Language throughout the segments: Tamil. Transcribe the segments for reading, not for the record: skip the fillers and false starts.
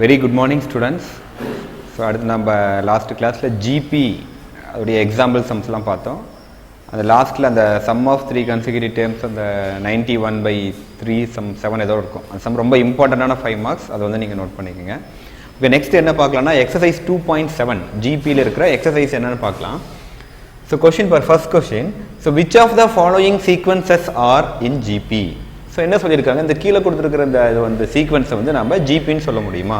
Very good morning students. So அடுத்து நம்ம லாஸ்ட் கிளாஸ்ல GP உடைய எக்ஸாம்பிள் சம்ஸ்லாம் பார்த்தோம். அந்த லாஸ்ட்ல அந்த sum of 3 consecutive terms அந்த 91/3 sum 7 ஏதோ இருக்கும். அந்த சம் ரொம்ப இம்பார்ட்டன்ட்டான 5 மார்க்ஸ், அதை வந்து நீங்கள் நோட் பண்ணிக்கோங்க. ஓகே, நெக்ஸ்ட் என்ன பார்க்கலாம்னா எக்ஸசைஸ் 2.7 GPயில் இருக்கிற எக்ஸசைஸ் என்னன்னு பார்க்கலாம். So question for first question, so which of the following sequences are in GP? So என்ன சொல்லியிருக்காங்க, இந்த கீழே கொடுத்துருக்கிற இந்த இது வந்து சீக்வன்ஸை வந்து நம்ம ஜிபின்னு சொல்ல முடியுமா?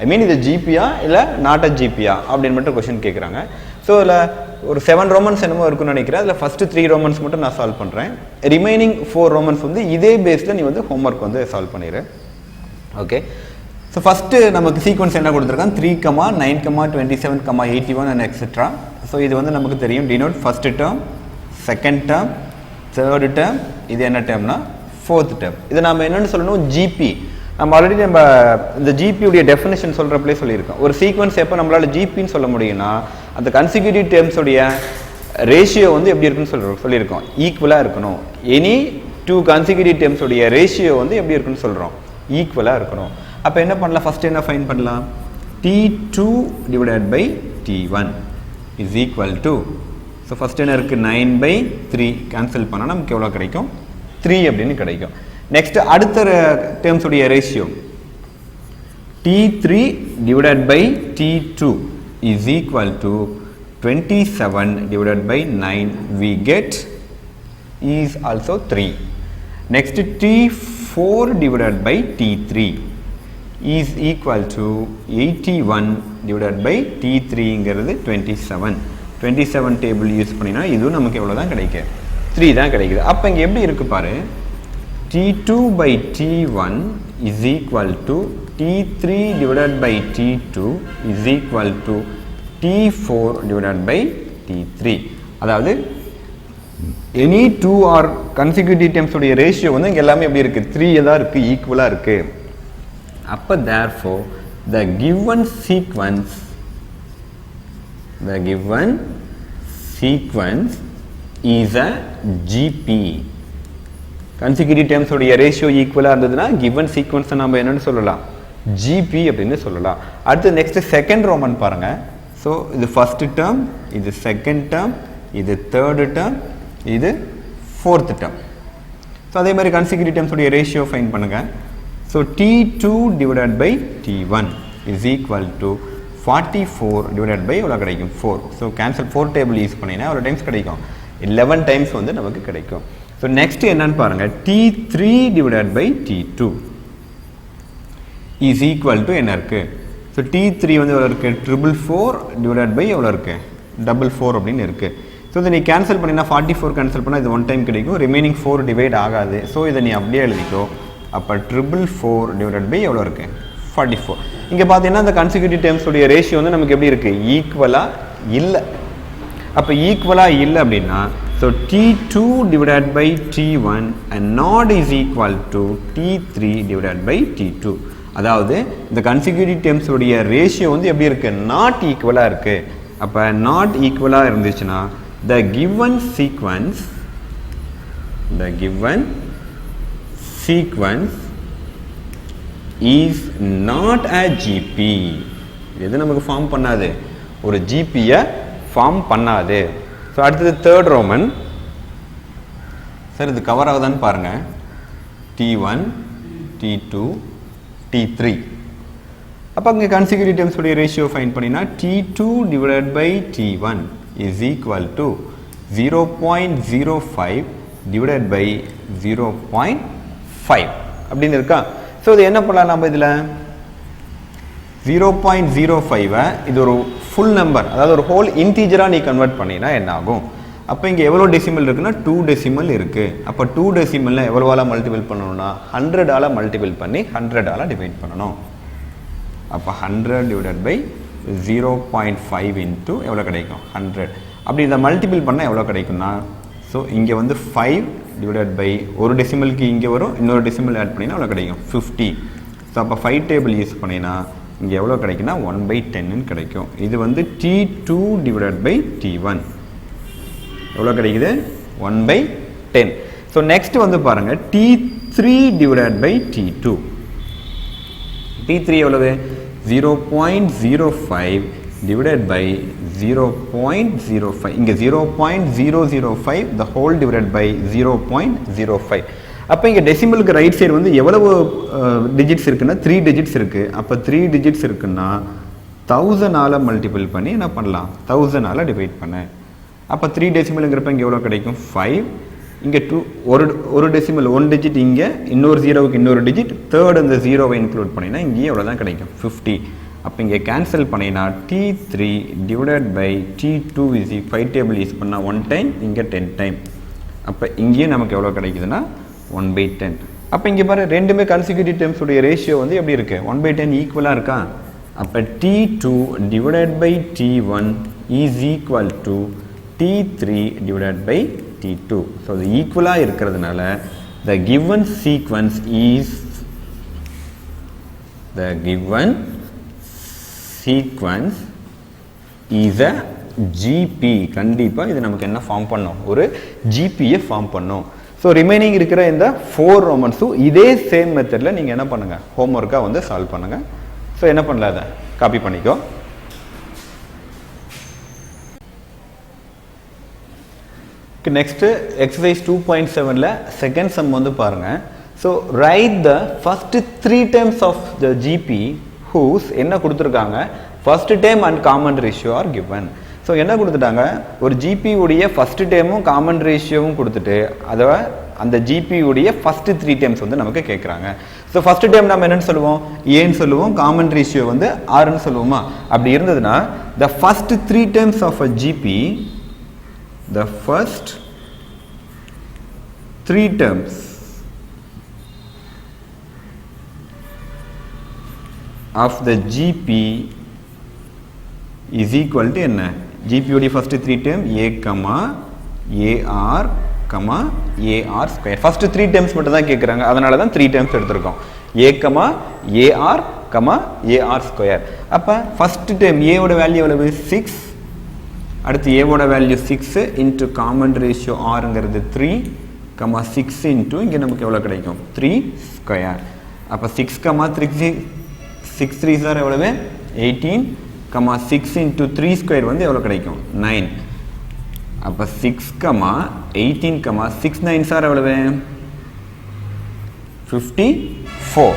ஐ மீன் இது ஜிபியா இல்லை நாட் அ ஜிபியா அப்படின்னு மட்டும் கொஷின் கேட்குறாங்க. ஸோ இதில் ஒரு 7 ரோமன்ஸ் என்னமோ இருக்குன்னு நினைக்கிறேன். அதில் ஃபஸ்ட்டு 3 ரோமன்ஸ் மட்டும் நான் சால்வ் பண்ணுறேன். ரிமைனிங் 4 ரோமன்ஸ் வந்து இதே பேஸில் நீ வந்து ஹோம்ஒர்க் வந்து சால்வ் பண்ணிடு. ஓகே, ஸோ ஃபஸ்ட்டு நமக்கு சீக்வன்ஸ் என்ன கொடுத்துருக்காங்க, 3, 9, 27, 81 அண்ட் எக்ஸெட்ரா. ஸோ இது வந்து நமக்கு தெரியும், denote first term, second term, third term, இது என்ன டேர்ம்னா ஃபோர்த் டேர்ம். இதை நம்ம என்னென்னு சொல்லணும், ஜிபி. நம்ம ஆல்ரெடி நம்ம இந்த ஜிபியுடைய டெஃபினேஷன் சொல்கிறப்பலே சொல்லியிருக்கோம். ஒரு சீக்வன்ஸ் எப்போ நம்மளால் ஜிபின்னு சொல்ல முடியும்னா அந்த கன்சிக்யூட்டிவ் டேர்ம்ஸோடைய ரேஷியோ வந்து எப்படி இருக்குன்னு சொல்லியிருக்கோம், ஈக்குவலாக இருக்கணும். எனி 2 கன்சிக்யூட்டிவ் டேர்ம்ஸோடைய ரேஷியோ வந்து எப்படி இருக்குன்னு சொல்கிறோம், ஈக்குவலாக இருக்கணும். அப்போ என்ன பண்ணலாம், ஃபஸ்ட்டு என்ன ஃபைண்ட் பண்ணலாம், T2 divided by T1 is equal to, so first என்ன இருக்குது, 9/3 கேன்சல் பண்ணால் நமக்கு எவ்வளோ கிடைக்கும், 3 அப்படின்னு கிடைக்கும். நெக்ஸ்ட் அடுத்த டேர்ம்ஸுடைய ratio T3 divided by T2 is equal to 27 divided by 9 we get is also 3. Next T4 divided by T3 is equal to 81 divided by T3ங்கிறது 27 டேபிள் யூஸ் பண்ணினா இதுவும் நமக்கு எவ்வளோ தான் கிடைக்கும், 3 தான் கிடைக்குது. அப்போ இங்கே எப்படி இருக்கு பாரு, T2 by T1 is equal to T3 divided by T2 is equal to T4 divided by T3. அதாவது எனி 2 ஆர் கன்சிக்யூட்டிவ் டேர்ம்ஸ் உடைய ரேஷியோ வந்து இங்கே எல்லாமே எப்படி இருக்குது, 3 தான் இருக்குது, ஈக்குவலாக இருக்குது. அப்போ therefore the given sequence is a GP. consecutive terms உடைய ரேஷியோ ஈக்குவலாக இருந்ததுன்னா given sequence நம்ம என்னன்னு சொல்லலாம், GP அப்படின்னு சொல்லலாம். அடுத்து நெக்ஸ்ட் செகண்ட் ரோமன் பாருங்க. ஸோ இது ஃபர்ஸ்ட் டேர்ம், இது செகண்ட் டேர்ம், இது தேர்டு டேர்ம், இது ஃபோர்த் டேர்ம். ஸோ அதே மாதிரி consecutive terms உடைய ரேஷியோ ஃபைண்ட் பண்ணுங்க. So T2 divided by T1 is equal to 44 divided by எவ்வளோ கிடைக்கும், 4. ஸோ கேன்சல் 4 டேபிள் யூஸ் பண்ணினா எவ்வளோ டைம்ஸ் கிடைக்கும், 11 டைம்ஸ் வந்து நமக்கு கிடைக்கும். ஸோ நெக்ஸ்ட் என்னன்னு பாருங்க, T3 divided by T2 is equal to என்ன இருக்கு, ஸோ T3 வந்து எவ்வளோ இருக்கு, 444 divided by எவ்வளோ இருக்கு, 44 அப்படின்னு இருக்கு. ஸோ இதை நீ கேன்சல் பண்ணினா 44 கேன்சல் பண்ணால் இது 1 டைம் கிடைக்கும், ரிமைனிங் 4 டிவைட் ஆகாது. ஸோ இதை நீ அப்படியே எழுதிக்கோ. அப்போ 444 டிவைடட் பை எவ்வளோ இருக்கு, 44. இங்கே பார்த்தீங்கன்னா இந்த கன்சிக்யூட்டிவ் டேர்ம்ஸுடைய ரேஷியோ வந்து நமக்கு எப்படி இருக்குது, ஈக்குவலாக இல்லை. அப்போ ஈக்குவலாக இல்லை அப்படின்னா so T2 divided by T1 and not is equal to T3 divided by T2. அதாவது இந்த கன்சிக்யூட்டிவ் டேர்ம்ஸுடைய ரேஷியோ வந்து எப்படி இருக்குது, நாட் ஈக்குவலாக இருக்குது. அப்போ நாட் ஈக்குவலாக இருந்துச்சுன்னா the given sequence is not a GP. எது நமக்கு ஃபார்ம் பண்ணாது, ஒரு ஜிபியை ஃபார்ம் பண்ணாது. ஸோ அடுத்தது தேர்ட் ரோமன். சார் இது கவர் ஆகுதான்னு பாருங்க, T1, T2, T3. அப்போ அங்கே கன்சிக்யூட்டிவ் டேர்ம்ஸ் உடைய ரேஷியோ ஃபைண்ட் பண்ணினா T2 divided by T1 is equal to 0.05 divided by 0.5 அப்படின்னு இருக்கா. ஸோ இது என்ன பண்ணலாம், நம்ம இதில் 0.05 இது ஒரு ஃபுல் நம்பர், அதாவது ஒரு ஹோல் இன்டீஜராக நீ கன்வெர்ட் பண்ணினா என்ன ஆகும். அப்போ இங்கே எவ்வளோ டெசிமல் இருக்குன்னா 2 டெசிமல் இருக்குது. அப்போ 2 டெசிமலில் எவ்வளோவால் மல்டிபிள் பண்ணணும்னா 100ஆல் மல்டிபிள் பண்ணி 100ஆல் டிவைட் பண்ணணும். அப்போ 100 டிவைடட் பை 0.5 இன்ட்டு எவ்வளோ கிடைக்கும், 100. அப்படி இதை மல்டிபிள் பண்ணால் எவ்வளோ கிடைக்கும்னா, ஸோ இங்கே வந்து 5 டிவைடட் பை ஒரு டெசிமலுக்கு இங்கே வரும், இன்னொரு டெசிமல் ஆட் பண்ணினா எவ்வளோ கிடைக்கும், 50. ஸோ அப்போ 5 டேபிள் யூஸ் பண்ணினா இங்கே எவ்வளோ கிடைக்குன்னா 1/10 கிடைக்கும். இது வந்து T2 டிவைடட் பை T1 எவ்வளோ கிடைக்குது, 1/10. ஸோ நெக்ஸ்ட் வந்து பாருங்கள் T3 divided by T2. T3 எவ்வளவு, 0.05 divided by 0.05 இங்க 0.005 the whole divided by 0.05 அப்ப இங்க டெசிமலுக்கு ரைட் சைடு வந்து எவ்வளவு டிஜிட்ஸ் இருக்குன்னா 3 டிஜிட்ஸ் இருக்கு அப்ப 3 டிஜிட்ஸ் இருக்குன்னா 1000 ஆல மல்டிபிள் பண்ணி என்ன பண்ணலாம் 1000 ஆல டிவைட் பண்ணு அப்ப 3 டெசிமல்ங்கறப்ப இங்க எவ்வளவு கிடைக்கும் 5 இங்க 2 ஒரு டெசிமல் 1 டிஜிட் இங்க இன்னொரு ஜீரோவுக்கு இன்னொரு டிஜிட் தேர்ட் அந்த ஜீரோவை இன்க்ளூட் பண்ணினா இங்க எவ்வளவு தான் கிடைக்கும் 50 அப்ப இங்க கேன்சல் பண்ணினா t3 divided by t2 is 5 table use பண்ணா 1 டைம் இங்க 10 டைம் அப்ப இங்கே நமக்கு எவ்வளவு கிடைக்குதுன்னா 1/10 அப்ப இங்க பாரு ரெண்டுமே கன்சிக்யூட்டிவ் டெர்ம்ஸ் உடைய ரேஷியோ வந்து எப்படி இருக்கு 1/10 ஈக்குவலா இருக்கா அப்ப t2 divided by t1 is equal to t3 divided by t2 so the equal-ஆ இருக்கிறதுனால the given sequence is a GP கண்டிப்பா இது நமக்கு என்ன ஃபார்ம் பண்ணோம் ஒரு GP-யை ஃபார்ம் பண்ணோம் so remaining இருக்கிற இந்த 4 ரோமன்ஸும் இதே சேம் மெத்தட்ல நீங்க என்ன பண்ணுங்க ஹோம்வொர்க்கா வந்து சால்வ் பண்ணுங்க so என்ன பண்ணலாம் அத காப்பி பண்ணிக்கோ next exercise 2.7 ல second sum வந்து பாருங்க so write the first 3 terms of the GP whose என்ன கொடுத்திருக்காங்க first term and common ratio are given so என்ன கொடுத்துட்டாங்க ஒரு GP உடைய first termம் common ratioவும் கொடுத்துட்டு அத அந்த GP உடைய first 3 terms வந்து நமக்கு கேக்குறாங்க so first term நாம என்னன்னு சொல்லுவோம் a ன்னு சொல்லுவோம் common ratio வந்து r ன்னு சொல்லுவோமா அப்படி இருந்ததுனா the first 3 terms of a GP the first 3 terms of the GP is equal to என்ன GP உடைய first 3 term a, AR, AR square first 3 terms மட்டும் தான் கேக்குறாங்க அதனால தான் 3 terms எடுத்துறோம் a, AR, AR square அப்ப first term a ஓட வேல்யூ எவ்வளவு 6 அடுத்து a ஓட value 6 into common ratio r ங்கிறது 3 6 into இங்க நமக்கு எவ்வளவு கிடைக்கும் 3 ஸ்கொயர் அப்ப 6 3 6 3s are எவ்வளவு 18 6 into 3 ஸ்கொயர் வந்து எவ்வளவு கிடைக்கும் 9 அப்ப 6 18 6 9s are எவ்வளவு 54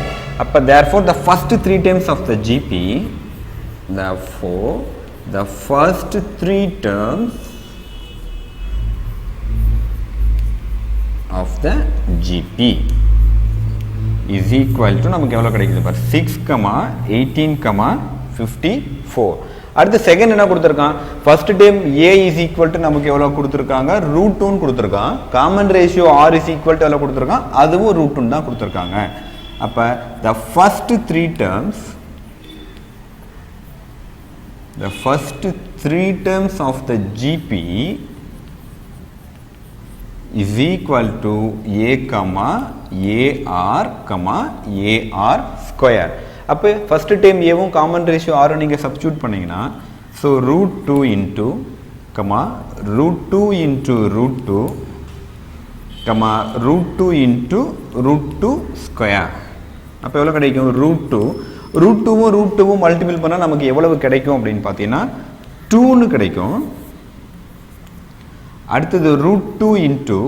அப்ப therefore the first 3 terms of the GP therefore the first 3 terms of the GP is equal to நமக்கு எவ்வளவு கிடைக்குது பார் 6 18 54 அடுத்து செகண்ட் என்ன கொடுத்திருக்கான் first term a is equal to நமக்கு எவ்வளவு கொடுத்திருக்காங்க √2 ன்னு கொடுத்திருக்கான் common ratio r is equal to எவ்வளவு கொடுத்திருக்கான் அதுவும் √2 தான் கொடுத்திருக்காங்க அப்ப the first 3 terms of the GP is equal to a, AR, AR square அப்ப first term a வும் common ratio r நீங்க சப்ஸ்டிட்யூட் பண்ணீங்கனா so √2 into √2 into √2 √2 into √2 square அப்ப எவ்வளவு கிடைக்கும் √2 √2வும் √2வும் மல்டிபிள் பண்ணா நமக்கு எவ்வளவு கிடைக்கும் அப்படினு பாத்தீங்கன்னா 2 ன்னு கிடைக்கும் அடுத்து √2 into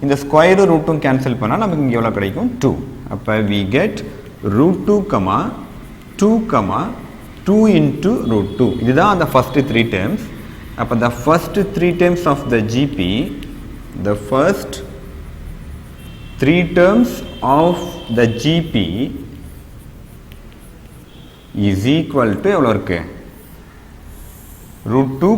இந்த ஸ்கொயர் √2 கேன்சல் பண்ணா நமக்கு இங்க எவ்வளவு கிடைக்கும் 2 அப்ப we get √2 2 into √2 இதுதான் அந்த first 3 terms அப்ப the first 3 terms of the GP the first 3 terms of the GP is equal to எவ்வளவு இருக்கு √2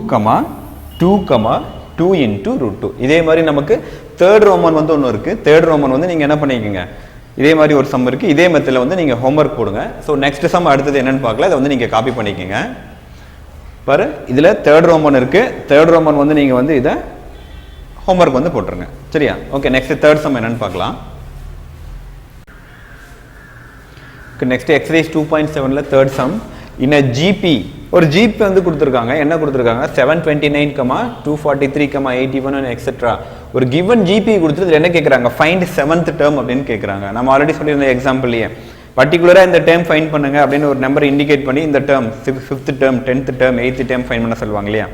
2 into √2 இதே மாதிரி நமக்கு தேர்ட் ரோமன் வந்து ஒன்னு இருக்கு தேர்ட் ரோமன் வந்து நீங்க என்ன பண்ணிக்கங்க இதே மாதிரி ஒரு சம் இருக்கு இதே மெத்தட்ல வந்து நீங்க ஹோம்வொர்க் போடுங்க சோ நெக்ஸ்ட் சம் அடுத்து என்னன்னு பார்க்கலாம் இத வந்து நீங்க காப்பி பண்ணிக்கங்க பாரு இதுல தேர்ட் ரோமன் இருக்கு தேர்ட் ரோமன் வந்து நீங்க வந்து இத ஹோம்வொர்க் வந்து போட்டுருங்க சரியா ஓகே நெக்ஸ்ட் தேர்ட் சம் என்னன்னு பார்க்கலாம் next exercise 2.7 ல third sum in a GP ஒரு GP வந்து கொடுத்திருக்காங்க என்ன கொடுத்திருக்காங்க 729, 243, 81 and etc ஒரு given GP கொடுத்துட்டு என்ன கேக்குறாங்க find seventh term அப்படினு கேக்குறாங்க நம்ம ஆல்ரெடி சொல்லிருந்த எக்ஸாம்பிள்லயே பர்டிகுலராக இந்த டேர்ம் ஃபைன் பண்ணுங்க அப்படின்னு ஒரு நம்பர் இண்டிகேட் பண்ணி இந்த term 5th term 10th term 8th term fine பண்ண சொல்லுவாங்க இல்லையா,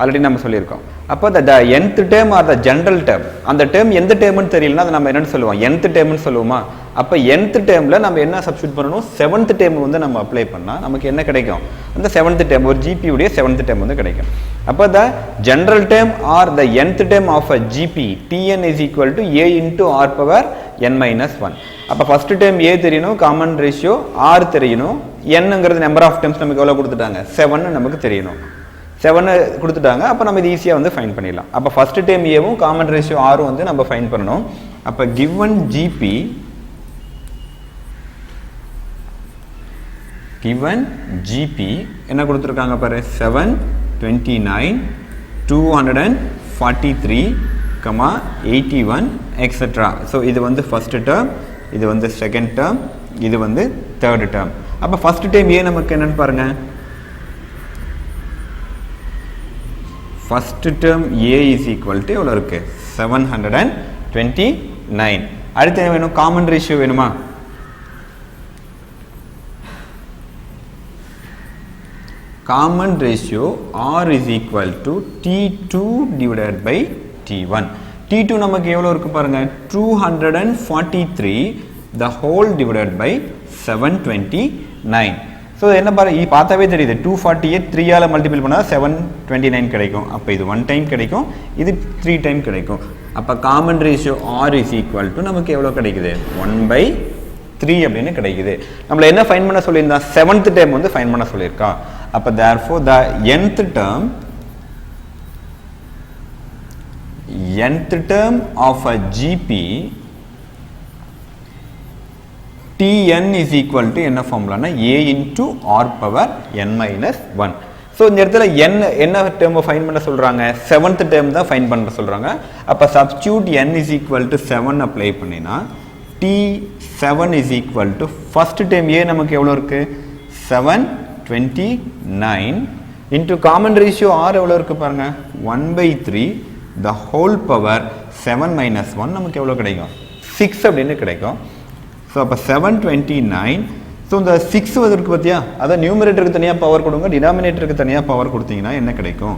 ஆல்ரெடி நம்ம சொல்லியிருக்கோம். அப்போ the nth term or the general term, அந்த டேர்ம் எந்த டேர்ம்னு தெரியலனா அதை நம்ம என்னன்னு சொல்லுவோம், nth டேர்ம்னு சொல்லுவோமா. அப்போ nth டேர்ம்ல நம்ம என்ன சப்ஸ்டிட்யூட் பண்ணணும், 7th டேர்ம் வந்து நம்ம அப்ளை பண்ணா நமக்கு என்ன கிடைக்கும், அந்த 7th டேர்ம் ஒரு GP உடைய 7th டேர்ம் வந்து கிடைக்கும். அப்போ the general term or the nth term of a GP Tn is equal to a into r power n minus 1. அப்போ ஃபர்ஸ்ட் டேர்ம் a தெரியணும், காமன் ரேஷியோ r தெரியணும், nங்கிறது நம்பர் ஆஃப் டேர்ம்ஸ் நமக்கு எவ்வளவு கொடுத்துட்டாங்க 7 நமக்கு தெரியணும். 7 கொடுத்துட்டாங்க. அப்போ நம்ம இது ஈஸியாக வந்து ஃபைன் பண்ணிடலாம். அப்போ ஃபர்ஸ்ட் டைம் ஏவும் காமன் ரேஷியோ ஆரும் வந்து நம்ம ஃபைன் பண்ணணும். அப்போ கிவன் ஜிபி என்ன கொடுத்துருக்காங்க பாரு, 729 243 81 எக்ஸெட்ரா. ஸோ இது வந்து ஃபர்ஸ்ட் டேர்ம், இது வந்து செகண்ட் டேர்ம், இது வந்து தேர்ட் டேர்ம். அப்போ ஃபர்ஸ்ட் டைம் ஏ நமக்கு என்னன்னு பாருங்க, first term a is equal to எவ்வளவு இருக்கு 729. அடுத்து என்ன வேணும், காமன் ரேஷியோ வேணுமா, common ratio r is equal to t2 divided by t1. t2 நமக்கு எவ்வளவு இருக்கு பாருங்க 243 the whole divided by 729. So என்ன பாருங்க, பார்த்தாவே தெரியுது 248 3ஆல் மல்டிபிள் பண்ணால் 729 கிடைக்கும். அப்போ இது 1 டைம் கிடைக்கும், இது 3 டைம் கிடைக்கும். அப்போ common ratio r is equal to நமக்கு எவ்வளோ கிடைக்குது 1/3 அப்படின்னு கிடைக்குது. நம்மள என்ன ஃபைன் பண்ண சொல்லியிருந்தா 7th டேர்ம் வந்து ஃபைன் பண்ண சொல்லியிருக்கா. அப்போ therefore the nth term of a GP Tn is equal to என்ன ஃபார்முலானா a into r power n minus 1. So இந்த இடத்துல என்ன டேர்மை ஃபைன் பண்ண சொல்கிறாங்க, 7th டேர்ம் தான் ஃபைன் பண்ண சொல்கிறாங்க. அப்போ substitute n is equal to 7 apply பண்ணினா T7 is equal to first term a நமக்கு எவ்வளோ இருக்குது 729 into காமன் ரேஷியோ r எவ்வளோ இருக்குது பாருங்க 1/3 the whole power 7 minus 1 நமக்கு எவ்வளோ கிடைக்கும் 6 அப்படின்னு கிடைக்கும். ஸோ அப்போ 729. ஸோ இந்த 6 வந்திருக்கு பார்த்தியா, அதை நியூமரேட்டருக்கு தனியாக பவர் கொடுங்க, டினாமினேட்டருக்கு தனியாக பவர் கொடுத்தீங்கன்னா என்ன கிடைக்கும்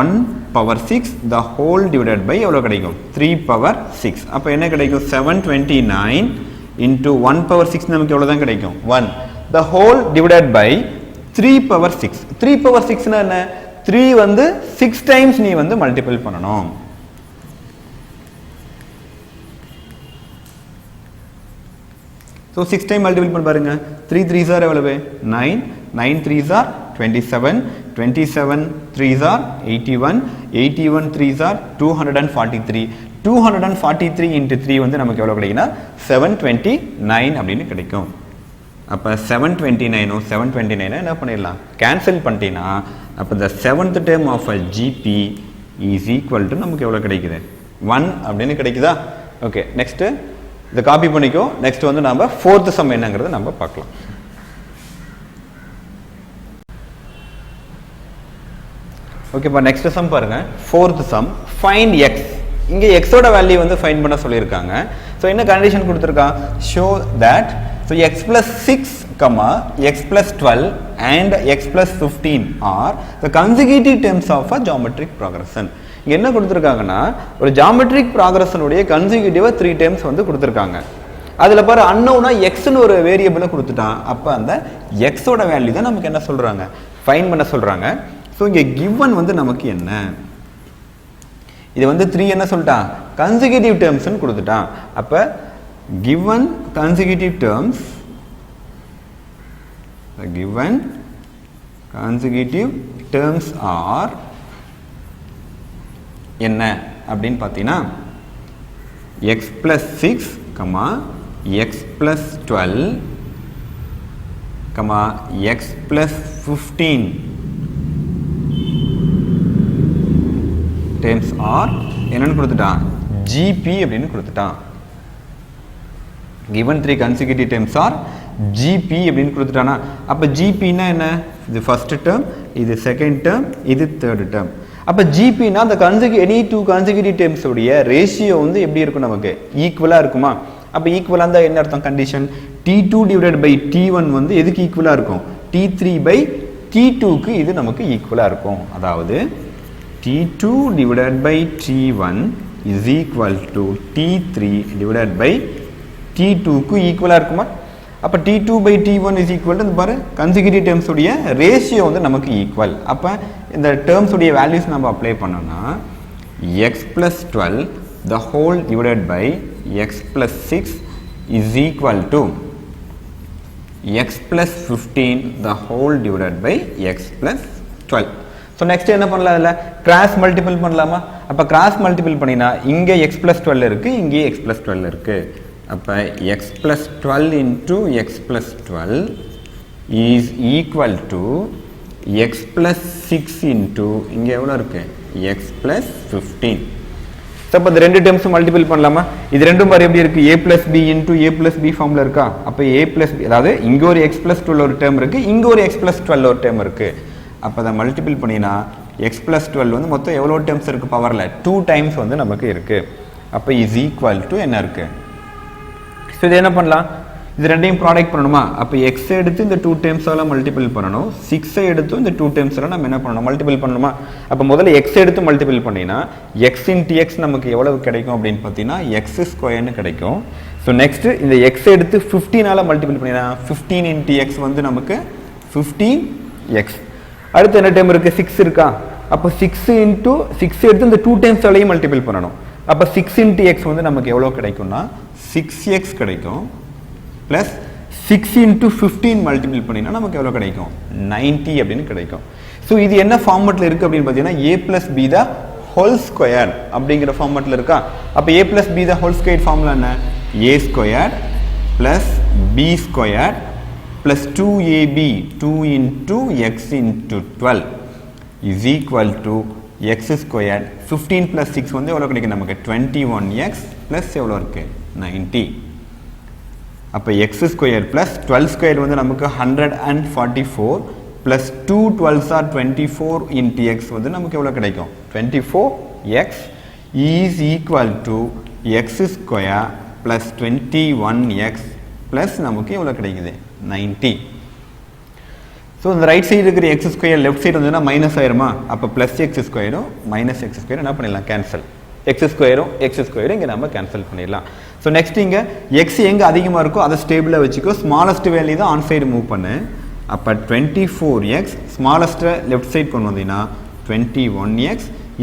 1/6 the whole divided by எவ்வளோ கிடைக்கும் 3/6. அப்போ என்ன கிடைக்கும் 729 into 1/6 நமக்கு எவ்வளோ தான் கிடைக்கும் 1 the whole divided by 3/6. 3/6னா என்ன, 3 வந்து 6 டைம்ஸ் நீ வந்து மல்டிபிள் பண்ணணும். ஸோ 6 டைம் மல்டிபிள் பண்ணி பாருங்க, 3 3s are எவ்வளவு 9, 9 3s are 27, 27 3s are 81, 81 3s are 243, 243 into 3 வந்து நமக்கு எவ்வளோ கிடைக்குன்னா 729 அப்படின்னு கிடைக்கும். அப்போ 729 729 என்ன பண்ணிடலாம் கேன்சல் பண்ணிட்டீங்கன்னா, அப்போ the 7th term of a GP is equal to நமக்கு எவ்வளோ கிடைக்குது 1 அப்படின்னு கிடைக்குதா. ஓகே, நெக்ஸ்ட்டு இதை காப்பி பண்ணிக்கோ. நெக்ஸ்ட் வந்து நம்ம 4th சம் என்னங்கிறத நம்ம பார்க்கலாம். ஓகேப்பா, நெக்ஸ்ட் சம் பாருங்க 4th சம். Find X. இங்கே எக்ஸோட வேல்யூ வந்து ஃபைண்ட் பண்ண சொல்லியிருக்காங்க. ஸோ என்ன கண்டிஷன் கொடுத்துருக்கான், show that so x plus 6, x plus 12 and x plus 15 are the consecutive terms of a geometric progression. இங்கே என்ன கொடுத்துருக்காங்கன்னா, ஒரு ஜியோமெட்ரிக் ப்ராக்ரஷனுடைய கன்சிக்யூட்டிவாக 3 டேர்ம்ஸ் வந்து கொடுத்துருக்காங்க. அதில் பாரு அன்னோனா எக்ஸ்னு ஒரு வேரியபிளை கொடுத்துட்டான். அப்போ அந்த எக்ஸோட வேல்யூ தான் நமக்கு என்ன சொல்கிறாங்க ஃபைன் பண்ண சொல்கிறாங்க. ஸோ இங்கே கிவன் வந்து நமக்கு என்ன, இது வந்து 3 என்ன சொல்லிட்டான் கன்சிக்யூட்டிவ் டேர்ம்ஸ்னு கொடுத்துட்டான். அப்போ given consecutive terms, given consecutive terms are என்ன அப்படின்னு பார்த்தீங்கன்னா x plus 6, x plus 12, x plus 15 terms are என்னன்னு கொடுத்துட்டான் GP அப்படின்னு கொடுத்துட்டான். given 3 consecutive terms are GP அப்படின்னு கொடுத்துட்டானா. அப்போ GPனா என்ன, இது ஃபர்ஸ்ட் டேர்ம், இது செகண்ட் டேர்ம், இது தேர்ட் டேர்ம். அப்போ GPனா அந்த எனி 2 consecutive terms உடைய ரேஷியோ வந்து எப்படி இருக்கும் நமக்கு ஈக்குவலாக இருக்குமா. அப்போ ஈக்குவலாக இருந்தால் என்ன அர்த்தம் condition T2 divided by T1 வந்து எதுக்கு ஈக்குவலாக இருக்கும் T3 பை T2க்கு இது நமக்கு ஈக்குவலாக இருக்கும் அதாவது T2 divided by T1 is equal to T3 divided by T2க்கு ஈக்குவலாக இருக்குமா அப்போ T2 by T1 is equal to பாரு consecutive terms உடைய ரேஷியோ வந்து நமக்கு ஈக்குவல் அப்போ இந்த terms உடைய வேல்யூஸ் நம்ம அப்ளை பண்ணோம்னா x plus 12 the whole divided by x plus 6 is equal to x plus 15 the whole divided by x plus 12 so next என்ன பண்ணலாம் இதுல கிராஸ் மல்டிபிள் பண்ணலாமா அப்ப கிராஸ் மல்டிபிள் பண்ணினா இங்க x plus 12 இருக்கு இங்க x plus 12 இருக்கு அப்ப x plus 12 into x plus 12 is equal to x plus 6 into இங்க எவ்வளவு இருக்கு x plus 15 so அப்ப இந்த ரெண்டு டேர்ம்ஸ் மல்டிபிள் பண்ணலாமா இது ரெண்டும் பாரு எப்படி இருக்கு a plus b into a plus b formula இருக்கா அப்ப a plus b அதாவது இங்க ஒரு x plus 12 ஒரு டேர்ம் இருக்கு இங்க ஒரு x plus 12 ஒரு டேர்ம் இருக்கு அப்ப அத மல்டிபிள் பண்ணினா x plus 12 வந்து மொத்தம் எவ்வளவு டேர்ம்ஸ் இருக்கு பவர்ல 2 டைம்ஸ் வந்து நமக்கு இருக்கு அப்ப is equal to என்ன இருக்கு சோ இது என்ன பண்ணலாம் இது ரெண்டையும் ப்ராடக்ட் பண்ணனுமா அப்ப x எடுத்து இந்த 2 டைம்ஸால மல்டிபிள் பண்ணனும் 6 எடுத்து இந்த 2 டைம்ஸால நம்ம என்ன பண்ணனும் மல்டிபிள் பண்ணனுமா அப்ப முதல்ல x எடுத்து மல்டிபிள் பண்ணினா x into x நமக்கு எவ்வளவு கிடைக்கும் அப்படினு பாத்தீனா x² ன்னு கிடைக்கும் சோ நெக்ஸ்ட் இந்த x எடுத்து 15 ஆல மல்டிபிள் பண்ணினா 15 into x வந்து நமக்கு 15x அடுத்து என்ன டைம் இருக்கு 6 இருக்கா அப்ப 6 into 6 எடுத்து இந்த 2 டைம்ஸ் ஆலயும் மல்டிபிள் பண்ணனும் அப்ப 6 into x வந்து நமக்கு எவ்வளவு கிடைக்கும்னா 6x கிடைக்கும் plus 6 into 15 மல்டிபிள் பண்ணினா நமக்கு எவ்வளவு கிடைக்கும் 90 அப்படினு கிடைக்கும் சோ இது என்ன ஃபார்மட்ல இருக்கு அப்படினு பாத்தீங்கன்னா a plus b the whole square அப்படிங்கற ஃபார்மட்ல இருக்கா அப்ப a plus b the whole square formula என்ன a squared plus b squared plus 2ab 2 into x into 12 is equal to x squared 15 plus 6 வந்து எவ்வளவு கிடைக்கும் நமக்கு 21x plus எவ்வளவு இருக்கு 90 அப்ப x squared plus 12 squared வந்து நமக்கு 144 plus 2 12s are 24 into x வந்து நமக்கு எவ்வளவு கிடைக்கும் 24x is equal to x square plus 21x plus நமக்கு எவ்வளவு கிடைக்குது 90 so இந்த ரைட் சைடு இருக்கிற x ஸ்கொயர் லெஃப்ட் சைடு வந்தா மைனஸ் ஆயிருமா அப்ப plus x ஸ்கொயரும் minus x square என்ன பண்ணிடலாம் கேன்சல் x ஸ்கொயரும் x ஸ்கொயரும் இங்க நாம கேன்சல் பண்ணிடலாம் so next இங்க x எங்க அதிகமா இருக்கோ அத ஸ்டேபிளா வெச்சுக்கோ ஸ்மாலஸ்ட் வேல்யூ தான் ஆன் சைடு மூவ் பண்ணு அப்ப 24x ஸ்மாலஸ்ட் லெஃப்ட் சைடு கொண்டு வந்தீனா 21x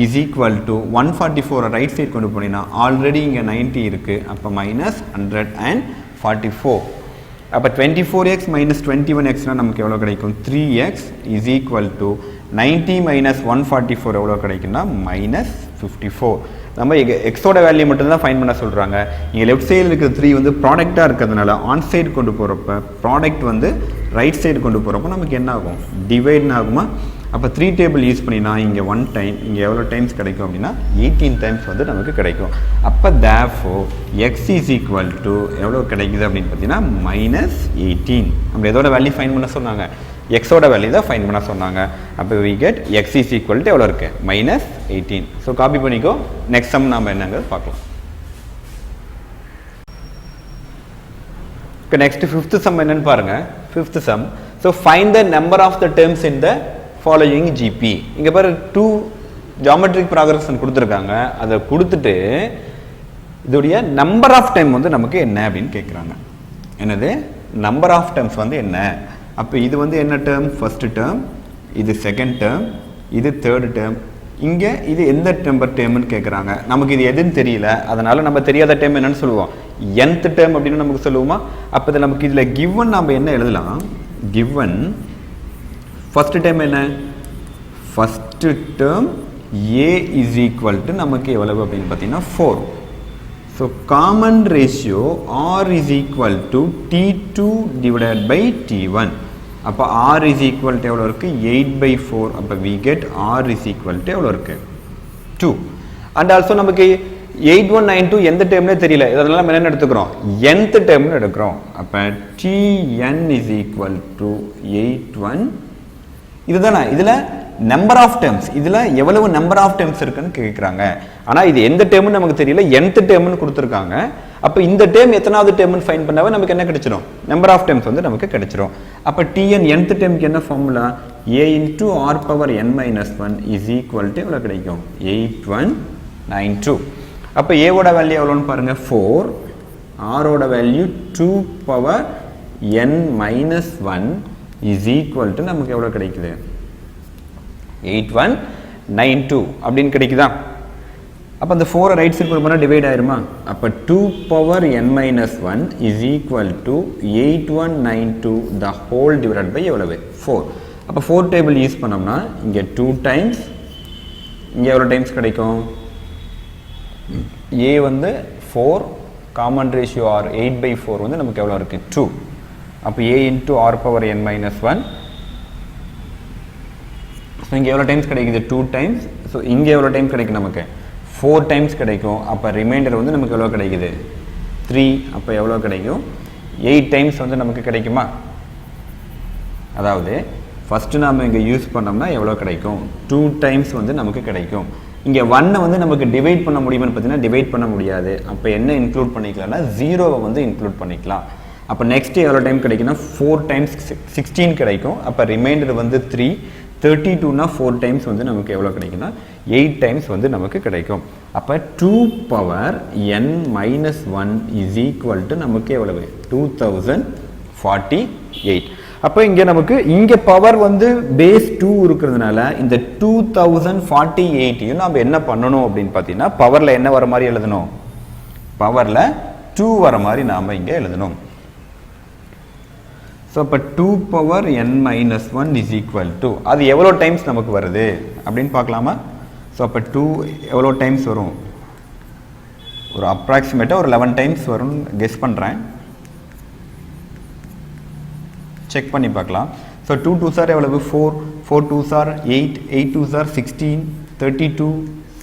is equal to 144 right side கொண்டு போனினா ஆல்ரெடி இங்க 90 இருக்கு அப்ப -144 அப்ப 24x minus 21x னா நமக்கு எவ்வளவு கிடைக்கும் 3x is equal to 90 minus 144 எவ்வளவு கிடைக்கும்னா -54 நம்ம x ஓட வேல்யூ மட்டும் தான் ஃபைண்ட் பண்ண சொல்றாங்க இங்க லெஃப்ட் சைடுல இருக்கிற 3 வந்து ப்ராடக்ட்டா இருக்கிறதுனால ஆன் சைடு கொண்டு போறப்ப ப்ராடக்ட் வந்து ரைட் சைடு கொண்டு போறப்ப நமக்கு என்ன ஆகும் டிவைட் ஆகுமா அப்ப 3 டேபிள் யூஸ் பண்ணினா இங்க 1 டைம் இங்க எவ்வளவு டைம்ஸ் கிடைக்கும் அப்படினா 18 டைம்ஸ் வந்து நமக்கு கிடைக்கும் அப்ப therefore x is equal to எவ்வளவு கிடைக்குது அப்படினு பாத்தீனா -18 நம்ம இதோட வேல்யூ ஃபைண்ட் பண்ண சொன்னாங்க x ஓட வேல்யூ தான் ஃபைண்ட் பண்ண சொன்னாங்க அப்ப we get x is equal to எவ்வளவு இருக்கு -18 சோ காப்பி பண்ணிக்கோ நெக்ஸ்ட் சம் நாம என்னங்க பார்க்கலாம் okay next fifth sum என்னன்னு பாருங்க fifth sum so find the number of the terms in the following GP இங்க பாரு 2 geometric progression கொடுத்திருக்காங்க அத கொடுத்துட்டு இதோட number of time வந்து நமக்கு என்ன அப்படினு கேக்குறாங்க என்னது number of terms வந்து என்ன அப்ப இது வந்து என்ன term first term இது second term இது third term இங்க இது எந்த நம்பர் டேர்ம்னு கேக்குறாங்க நமக்கு இது எதுன்னு தெரியல அதனால நம்ம தெரியாத டேர்ம் என்னன்னு சொல்லுவோம் nth term அப்படினு நமக்கு சொல்லுவோமா அப்ப இது நமக்கு இதுல given நாம என்ன எழுதலாம் given first term என்ன first term a is equal to நமக்கு எவ்வளவு அப்படினு பாத்தீங்கன்னா 4 so common ratio r is equal to t2 divided by t1 அப்ப r is equal to எவ்வளவு இருக்கு 8/4 அப்ப we get r is equal to எவ்வளவு இருக்கு 2 and also நமக்கு 8192 எந்த டேர்ம்னே தெரியல இதனால நம்ம என்ன எடுத்துக்கறோம் nth டேர்ம்னு எடுக்கறோம் அப்ப tn is equal to 81 இதுதானா இதுல number of terms இதுல எவ்வளவு number of terms இருக்குன்னு கேக்குறாங்க ஆனா இது எந்த டேர்ம்னு நமக்கு தெரியல nth டேர்ம்னு கொடுத்திருக்காங்க அப்போ இந்த டேர்ம் எத்தனாவது டேர்ம்னு ஃபைண்ட் பண்ணாவே நமக்கு என்ன கிடைச்சிரும், நம்பர் ஆஃப் டேர்ம்ஸ் வந்து நமக்கு கிடைச்சிரும். அப்போ tn nth டேர்முக்கு என்ன formula, a into r power n minus 1 is equal to எவ்வளோ கிடைக்கும், 8192. அப்போ a ஓட வேல்யூ எவ்வளோன்னு பாருங்க 4, r ஓட value 2 power n minus 1 is equal to நமக்கு எவ்வளோ கிடைக்குது, 8192 அப்படின்னு கிடைக்குதா. அப்போ அந்த 4 ரைட் சைடு கொண்டு போனால் டிவைட் ஆயிருமா. அப்போ 2 power n minus 1 is equal to 8192 the whole divided by எவ்வளவு 4. அப்போ 4 டேபிள் யூஸ் பண்ணோம்னா இங்கே 2 டைம்ஸ், இங்கே எவ்வளோ டைம்ஸ் கிடைக்கும், a வந்து 4, காமன் ரேஷியோ r 8/4 வந்து நமக்கு எவ்வளோ இருக்குது 2. அப்போ a into r power n minus 1. So இங்கே எவ்வளோ டைம்ஸ் கிடைக்குது 2 டைம்ஸ். ஸோ இங்கே எவ்வளோ டைம் கிடைக்கும் நமக்கு 4 டைம்ஸ் கிடைக்கும். அப்போ ரிமைண்டர் வந்து நமக்கு எவ்வளோ கிடைக்குது 3. அப்போ எவ்வளோ கிடைக்கும் 8 டைம்ஸ் வந்து நமக்கு கிடைக்குமா. அதாவது ஃபஸ்ட்டு நாம் இங்கே யூஸ் பண்ணோம்னா எவ்வளோ கிடைக்கும் 2 டைம்ஸ் வந்து நமக்கு கிடைக்கும். இங்கே 1 வந்து நமக்கு டிவைட் பண்ண முடியுமான்னு பார்த்தீங்கன்னா டிவைட் பண்ண முடியாது. அப்போ என்ன இன்க்ளூட் பண்ணிக்கலாம்னா 0வை வந்து இன்க்ளூட் பண்ணிக்கலாம். அப்போ நெக்ஸ்ட் எவ்வளோ டைம் கிடைக்குன்னா 4 டைம்ஸ் 16 கிடைக்கும். அப்போ ரிமைண்டர் வந்து 3. 32னா 4 டைம்ஸ் வந்து நமக்கு எவ்வளோ கிடைக்குன்னா 8 டைம்ஸ் வந்து நமக்கு கிடைக்கும். அப்போ 2 power n minus 1 is equal to நமக்கு எவ்வளவு 2048. அப்போ இங்கே நமக்கு இங்கே பவர் வந்து பேஸ் 2 இருக்கிறதுனால இந்த 2048 நம்ம என்ன பண்ணணும் அப்படின்னு பார்த்தீங்கன்னா பவரில் என்ன வர மாதிரி எழுதணும், பவரில் 2 வர மாதிரி நாம் இங்கே எழுதணும். ஸோ அப்போ 2 power n minus 1 is equal to அது எவ்வளோ டைம்ஸ் நமக்கு வருது அப்படின்னு பார்க்கலாமா. ஸோ அப்போ 2 எவ்வளோ டைம்ஸ் வரும், ஒரு அப்ராக்சிமேட்டாக ஒரு 11 டைம்ஸ் வரும்னு கெஸ் பண்ணுறேன், செக் பண்ணி பார்க்கலாம். ஸோ 2 2s are எவ்வளவு 4, 4 2s are 8, 8 2s are 16, 32,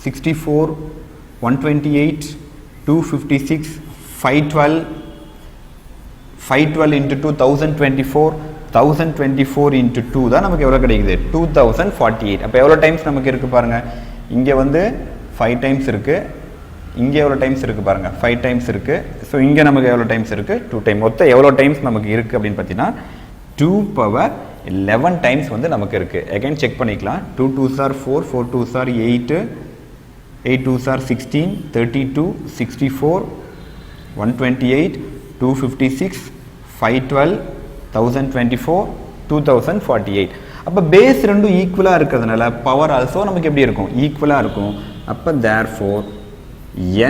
64, 128, 256, 512, 512 into 2 1024, 1024 into 2 தான் நமக்கு எவ்வளோ கிடைக்குது 2048. அப்போ எவ்வளோ டைம்ஸ் நமக்கு இருக்குது பாருங்கள், இங்கே வந்து 5 டைம்ஸ் இருக்குது, இங்கே எவ்வளோ டைம்ஸ் இருக்குது பாருங்கள் 5 டைம்ஸ் இருக்குது. ஸோ இங்கே நமக்கு எவ்வளோ டைம்ஸ் இருக்குது 2 டைம். மொத்தம் எவ்வளோ டைம்ஸ் நமக்கு இருக்குது அப்படின்னு பார்த்தீங்கன்னா 2 power 11 டைம்ஸ் வந்து நமக்கு இருக்குது. அகைன் செக் பண்ணிக்கலாம். 2 2s are 4, 4 2s are 8, 8 2s are 16, 32, 64, 128, 256, 512, 1024, 2048. அப்போ பேஸ் ரெண்டும் ஈக்குவலாக இருக்கிறதுனால பவர் ஆல்சோ நமக்கு எப்படி இருக்கும் ஈக்குவலாக இருக்கும். அப்போ therefore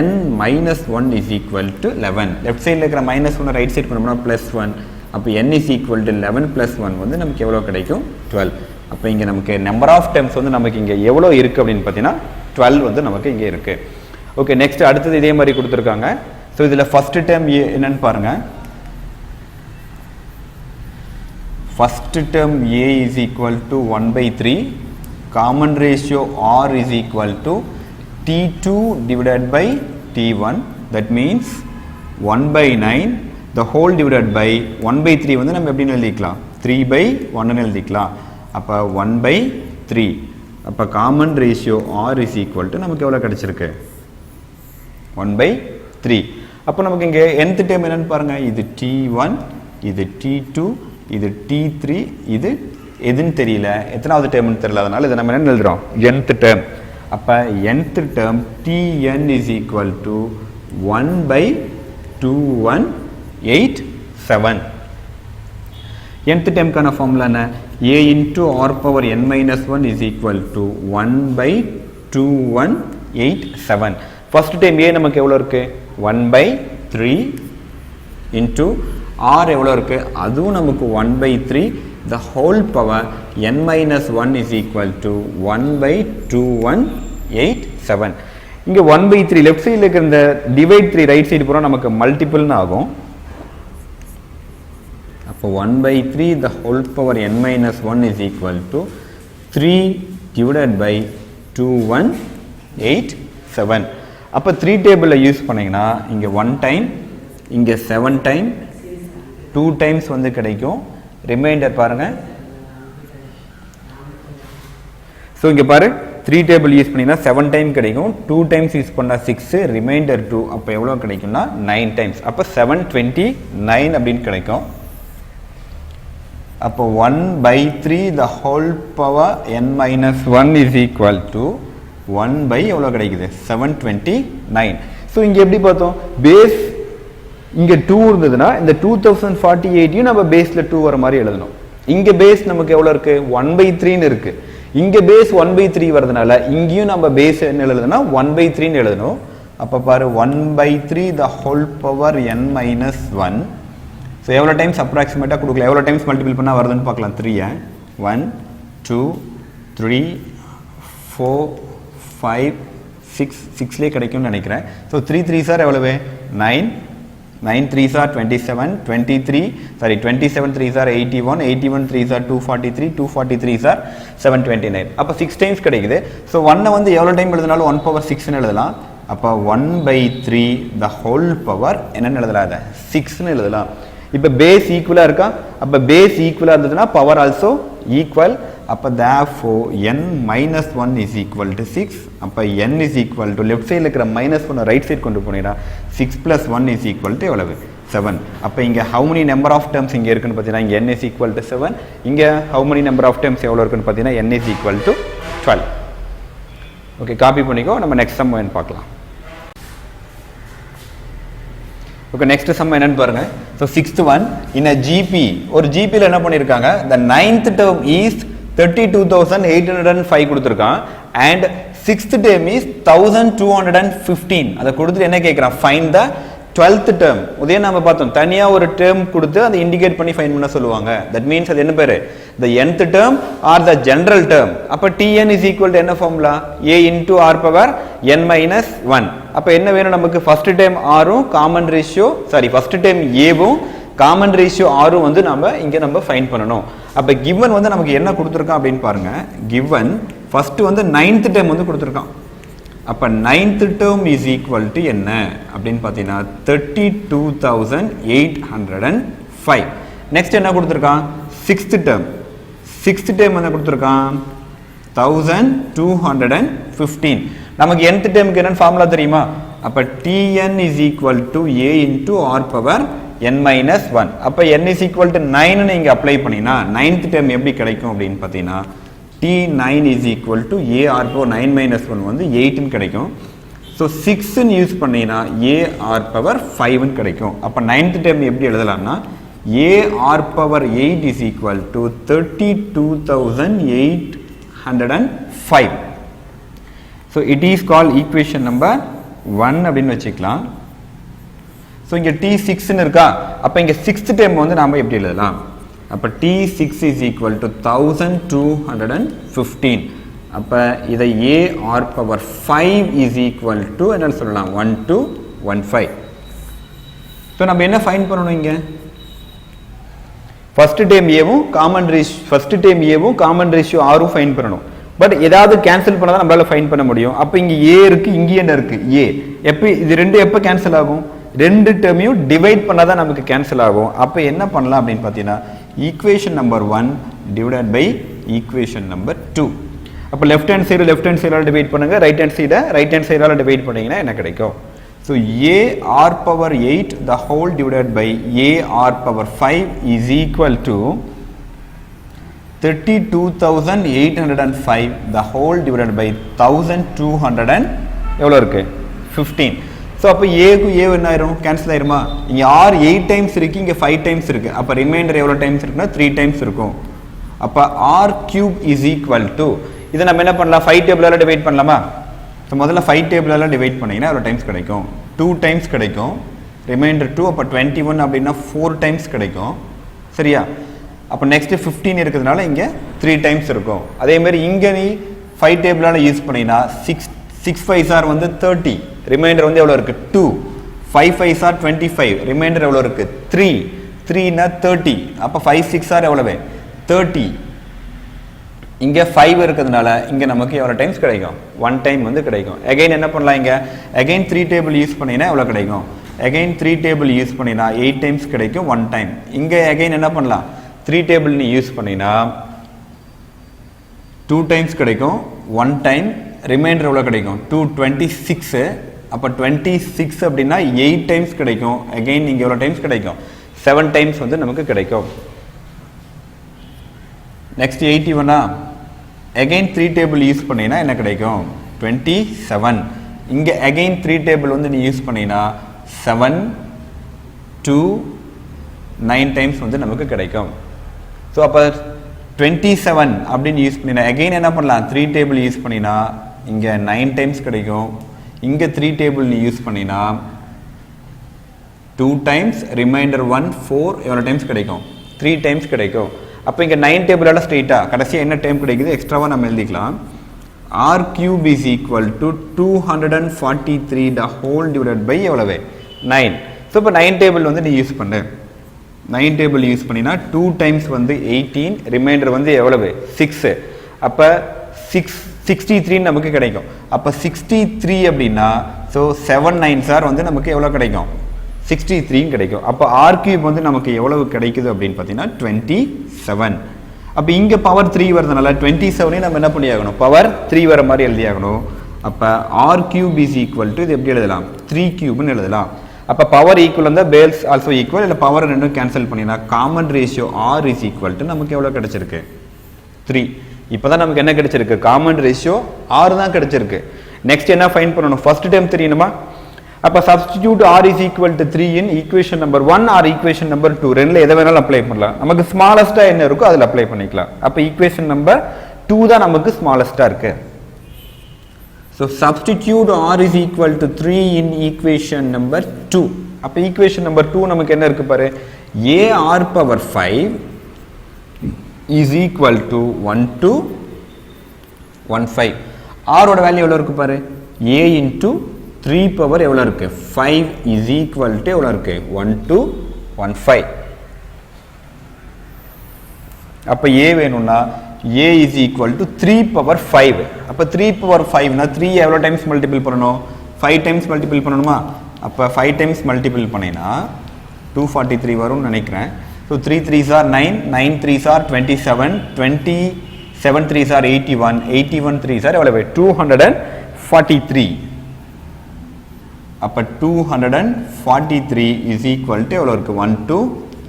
n minus 1 is equal to 11. Left சைடில் இருக்கிற -1 ரைட் சைட் பண்ணோம்னா +1. அப்போ n is equal to 11 + 1 வந்து நமக்கு எவ்வளோ கிடைக்கும் 12. அப்போ இங்கே நமக்கு நம்பர் ஆஃப் டைம்ஸ் வந்து நமக்கு இங்கே எவ்வளோ இருக்குது அப்படின்னு பார்த்தீங்கன்னா 12 வந்து நமக்கு இங்கே இருக்குது. ஓகே, நெக்ஸ்ட் அடுத்தது இதே மாதிரி கொடுத்துருக்காங்க. ஸோ இதில் ஃபஸ்ட்டு டேர்ம் என்னன்னு பாருங்கள். First term a is equal to 1/3, common ratio r is equal to t2 divided by t1, that means 1/9 the whole divided by 1/3 வந்து நம்ம எப்படின்னு எழுதிக்கலாம் 3/1 எழுதிக்கலாம். அப்போ 1/3. அப்போ common ratio r is equal to நமக்கு எவ்வளோ கிடச்சிருக்கு 1/3. அப்போ நமக்கு இங்கே nth டேர்ம் என்னன்னு பாருங்கள், இது t1, இது t2, இது t3, இது எதுன்னு தெரியல, எத்தனாவது டேர்ம்னு தெரியல, அதனால இதை நம்ம என்ன எழுதுகிறோம் nth டேர்ம். அப்போ nth term tn is equal to 1/2187. nth டேர்முக்கான ஃபார்முலா என்ன, a into r power n minus 1 is equal to 1/2187. First time a நமக்கு எவ்வளோ இருக்குது 1/3 into r எவ்வளோ இருக்குது அதுவும் நமக்கு 1/3 the whole power n minus 1 is equal to 1/2187. இங்கே 1/3 லெஃப்ட் சைடில் இருக்கிற இந்த டிவைட் 3 ரைட் சைடு போகிறோம் நமக்கு மல்டிபிள்னு ஆகும். அப்போ 1/3 the whole power n minus 1 is equal to 3 divided by 2187. அப்போ 3 டேபிளில் யூஸ் பண்ணிங்கன்னா இங்கே 1 டைம், இங்கே 7 டைம், 2 டைம்ஸ் வந்து கிடைக்கும். ரிமைண்டர் பாருங்கள். ஸோ இங்கே பாரு 3 டேபிள் யூஸ் பண்ணினா 7 டைம் கிடைக்கும், 2 டைம்ஸ் யூஸ் பண்ணா 6, ரிமைண்டர் 2, அப்போ எவ்வளோ கிடைக்கும்னா 9 டைம்ஸ். அப்போ 729 அப்படின்னு கிடைக்கும். அப்போ 1/3 the whole power n minus 1 is equal to 1 எவ்வளோ கிடைக்குது 729. ஸோ இங்கே எப்படி பார்த்தோம், பேஸ் இங்கே 2 இருந்ததுன்னா இந்த 2048 நம்ம பேஸில் 2 வர மாதிரி எழுதணும். இங்கே பேஸ் நமக்கு எவ்வளோ இருக்குது 1/3 இருக்கு. இங்கே பேஸ் 1/3 வரதுனால இங்கேயும் நம்ம பேஸ் என்ன எழுதுனா 1/3 எழுதணும். அப்போ பாரு 1/3 the whole power n minus 1. So எவ்வளோ டைம்ஸ் அப்ராக்சிமேட்டாக கொடுக்கல, எவ்வளோ டைம்ஸ் மல்டிபிள் பண்ணால் வருதுன்னு பார்க்கலாம். 3 1 2 3 4 5 6 6லேயே கிடைக்கும்னு நினைக்கிறேன். ஸோ 3 3s are எவ்வளவு 9 9 3s are 27 27 3s are 81 81 3s are 243 243s are 729. அப்போ 6 டைம்ஸ் கிடைக்குது. ஸோ 1 வந்து எவ்வளோ டைம் எழுதினாலும் 1/6ன்னு எழுதலாம். அப்போ 1/3 the whole power என்னன்னு எழுதலாம், அதை 6ன்னு எழுதலாம். இப்போ பேஸ் ஈக்குவலாக இருக்கா, அப்போ பேஸ் ஈக்குவலாக இருந்ததுன்னா பவர் ஆல்சோ ஈக்குவல். அப்போ therefore n minus 1 is equal to 6. அப்போ n is equal to left சைடில் இருக்கிற -1 ரைட் சைட் கொண்டு போனீங்கன்னா 6 plus 1 is equal to எவ்வளவு 7. அப்போ இங்கே how many number of terms இங்கே இருக்குன்னு பார்த்தீங்கன்னா இங்கே n is equal to 7. இங்கே how many number of terms எவ்வளோ இருக்குன்னு பார்த்தீங்கன்னா n is equal to 12. Okay, copy பண்ணிக்கோ. நம்ம நெக்ஸ்ட் சம் என்னன்னு பார்க்கலாம். ஓகே, நெக்ஸ்ட் சம் என்னன்னு பாருங்க. So 6th one in a GP, ஒரு ஜிபியில் என்ன பண்ணியிருக்காங்க, the 9th term is 32,805 கொடுத்துருக்கான் அண்ட் 6th term is 1,215. அதை கொடுத்துட்டு என்ன கேட்குறான், ஃபைண்ட் த 12th term. உதய நம்ம பார்த்தோம், தனியாக ஒரு டேர்ம் கொடுத்து அதை இண்டிகேட் பண்ணி ஃபைண்ட் பண்ண சொல்லுவாங்க. தட் மீன்ஸ் அது என்ன பேர், the nth term or the general term. அப்போ Tn is equal to என்ன formula, a into r power n minus 1. அப்போ என்ன வேணும் நமக்கு, ஃபர்ஸ்ட் டைம் ஆரும் காமன் ரேஷியோ ஃபர்ஸ்ட் டைம் ஏவும் காமன் ரேஷியோ ஆரும் வந்து நம்ம ஃபைண்ட் பண்ணணும். அப்போ கிவன் வந்து நமக்கு என்ன கொடுத்துருக்கான் அப்படின்னு பாருங்க. கிவன் ஃபர்ஸ்ட் வந்து 9th term வந்து கொடுத்துருக்கான். அப்போ 9th term is equal to என்ன அப்படின்னு பார்த்தீங்கன்னா 32,805. நெக்ஸ்ட் என்ன கொடுத்துருக்கான், 6th term என்ன கொடுத்துருக்கான் 1,215. நமக்கு nth termக்கு என்ன ஃபார்முலா தெரியுமா, அப்போ Tn is equal to a into r power n minus 1. அப்போ n is equal to 9 இங்கே அப்ளை பண்ணினா 9th term எப்படி கிடைக்கும் அப்படின்னு பார்த்தீங்கன்னா T9 is equal to a r power 9 minus 1 வந்து 8 கிடைக்கும். ஸோ 6 யூஸ் பண்ணினா a r power 5 கிடைக்கும். அப்போ 9th term எப்படி எழுதலாம்னா a r power 8 is equal to 32,805. So it is call equation number 1 அப்படின்னு வச்சுக்கலாம். ஸோ இங்கே T6ன்னு இருக்கா, அப்போ இங்கே 6th term வந்து நாம் எப்படி எழுதலாம், அப்போ T6 is equal to 1,215. அப்போ இதை a r power 5 is equal to என்ன சொல்லலாம் 1215. ஸோ நம்ம என்ன ஃபைண்ட் பண்ணணும், இங்கே ஃபர்ஸ்ட் டைம் ஏவும் காமன் ரேஷியோ ஆரும் ஃபைண்ட் பண்ணணும். பட் ஏதாவது கேன்சல் பண்ணாதான் நம்மளால ஃபைண்ட் பண்ண முடியும். அப்போ இங்கே ஏ இருக்கு, இங்கே என்ன இருக்கு ஏ. எப்போ இது ரெண்டு எப்போ கேன்சல் ஆகும், ரெண்டு டேர்மையும் டிவைட் பண்ணாதான் நமக்கு கேன்சல் ஆகும். அப்போ என்ன பண்ணலாம் அப்படின்னு பார்த்தீங்கன்னா equation number 1 divided by equation number 2. அப்போ லெஃப்ட் ஹேண்ட் சைடால் டிவைட் பண்ணுங்க, ரைட் ஹேண்ட் சைடால் டிவைட் பண்ணீங்கன்னா என்ன கிடைக்கும். So a r power 8 the whole divided by a r power 5 is equal to 32,805 the whole divided by 1,200 எவ்வளோ இருக்கு 15. ஸோ அப்போ ஏக்கு ஏ என்ன ஆயிரும், கேன்சல் ஆயிருமா. இங்கே ஆர் 8 டைம்ஸ் இருக்கு, இங்கே 5 டைம்ஸ் இருக்கு. அப்போ ரிமைண்டர் எவ்வளோ டைம்ஸ் இருக்குன்னா 3 டைம்ஸ் இருக்கும். அப்போ r cube is equal to, இதை நம்ம என்ன பண்ணலாம் 5 டேபிளால் டிவைட் பண்ணலாமா. ஸோ முதல்ல 5 டேபிளால் டிவைட் பண்ணிங்கன்னா எவ்வளோ டைம்ஸ் கிடைக்கும், 2 டைம்ஸ் கிடைக்கும். ரிமைண்டர் 2, அப்போ 21 அப்படின்னா 4 டைம்ஸ் கிடைக்கும். சரியா, அப்போ நெக்ஸ்ட் 15 இருக்கிறதுனால இங்கே 3 டைம்ஸ் இருக்கும். அதே மாதிரி இங்கே நீ 5 டேபிளால் யூஸ் பண்ணினா 6 5s are வந்து 30, ரிமைண்டர் வந்து எவ்வளோ இருக்குது 2. 5 5s are 25, ரிமைண்டர் எவ்வளோ இருக்குது 3. 3னா 30, அப்போ 5 6 are எவ்வளவு 30. இங்கே 5 இருக்கிறதுனால இங்கே நமக்கு எவ்வளோ டைம்ஸ் கிடைக்கும், 1 டைம் வந்து கிடைக்கும். அகைன் என்ன பண்ணலாம், இங்கே அகைன் 3 டேபிள் யூஸ் பண்ணினா எவ்வளோ கிடைக்கும், அகைன் 3 டேபிள் யூஸ் பண்ணினா 8 டைம்ஸ் கிடைக்கும், 1 டைம். இங்கே அகைன் என்ன பண்ணலாம் 3 டேபிள் நீ யூஸ் பண்ணினா 2 டைம்ஸ் கிடைக்கும் 1 டைம் ரிமைண்டர் எவ்வளோ கிடைக்கும் 226 அப்போ 26 அப்படின்னா 8 டைம்ஸ் கிடைக்கும் அகெயின் இங்கே எவ்வளோ டைம்ஸ் கிடைக்கும் 7 டைம்ஸ் வந்து நமக்கு கிடைக்கும் நெக்ஸ்ட் 81 அகெயின் 3 டேபிள் யூஸ் பண்ணினா என்ன கிடைக்கும் 27 இங்கே அகெயின் 3 டேபிள் வந்து நீ யூஸ் பண்ணினா 7 2 9 டைம்ஸ் வந்து நமக்கு கிடைக்கும் ஸோ அப்போ 27 அப்படின்னு யூஸ் பண்ணினா அகெயின் என்ன பண்ணலாம் 3 டேபிள் யூஸ் பண்ணினா இங்கே 9 டைம்ஸ் கிடைக்கும் இங்கே 3 டேபிள் நீ யூஸ் பண்ணினா 2 டைம்ஸ் ரிமைண்டர் 1 4 எவ்வளோ டைம்ஸ் கிடைக்கும் 3 டைம்ஸ் கிடைக்கும் அப்போ இங்கே 9 டேபிளால் ஸ்ட்ரெயிட்டாக கடைசியாக என்ன டைம் கிடைக்குது எக்ஸ்ட்ராவாக நம்ம எழுதிக்கலாம் r cube is equal to 243 the whole divided by எவ்வளவு 9 ஸோ இப்போ 9 டேபிள் வந்து நீ யூஸ் பண்ணு 9 டேபிள் யூஸ் பண்ணினா 2 டைம்ஸ் வந்து 18 ரிமைண்டர் வந்து எவ்வளவு 6 அப்போ 63 நமக்கு கிடைக்கும் அப்போ 63 அப்படின்னா ஸோ 7 9s are வந்து நமக்கு எவ்வளோ கிடைக்கும் 63 கிடைக்கும் அப்போ r cube வந்து நமக்கு எவ்வளவு கிடைக்குது அப்படின்னு பார்த்தீங்கன்னா 27 அப்போ இங்கே பவர் 3 வரதுனால 27 நம்ம என்ன பண்ணியாகணும் பவர் 3 வர மாதிரி எழுதியாகணும் அப்போ r cube is equal to இது எப்படி எழுதலாம் 3 cube எழுதலாம் அப்போ பவர் ஈக்குவல் இருந்தால் பேல்ஸ் ஆல்சோ ஈக்குவல் இல்லை பவர் ரெண்டும் கேன்சல் பண்ணினா common ratio r is equal to நமக்கு எவ்வளோ கிடைச்சிருக்கு 3 இப்போ தான் நமக்கு என்ன கிடைச்சிருக்கு காமன் ரேஷியோ r தான் கிடைச்சிருக்கு நெக்ஸ்ட் என்ன ஃபைண்ட் பண்ணணும் ஃபர்ஸ்ட் டைம் தெரியணுமா அப்போ substitute r is equal to 3 in equation number 1 or equation number 2 ரெண்டுல எதை வேணாலும் அப்ளை பண்ணலாம் நமக்கு ஸ்மாலஸ்டா என்ன இருக்கோ அதில் அப்ளை பண்ணிக்கலாம் அப்போ equation number 2 தான் நமக்கு ஸ்மாலஸ்டா இருக்கு so substitute r is equal to 3 in equation number 2 அப்போ equation number 2 நமக்கு என்ன இருக்கு பாரு a r power 5 is equal to 1 to 15 r ஓட வேல்யூ எவ்வளவு இருக்கு பாரு a into 3 பவர் எவ்வளோ இருக்கு 5 is equal to எவ்வளோ இருக்கு 1 to 15 அப்போ a வேணும்னா a is equal to 3 power 5 அப்போ 3 பவர் 5 னா 3 எவ்வளோ டைம்ஸ் மல்டிபிள் பண்ணணும் 5 டைம்ஸ் மல்டிபிள் பண்ணணுமா அப்போ 5 டைம்ஸ் மல்டிபிள் பண்ணினா 243 வரும்னு நினைக்கிறேன் so 3 3s are 9 9 3s are 27 27 3s are 81 81 3s are எவ்வளவு 243 அப்போ 243 is equal to எவ்வளோ இருக்குது 1 to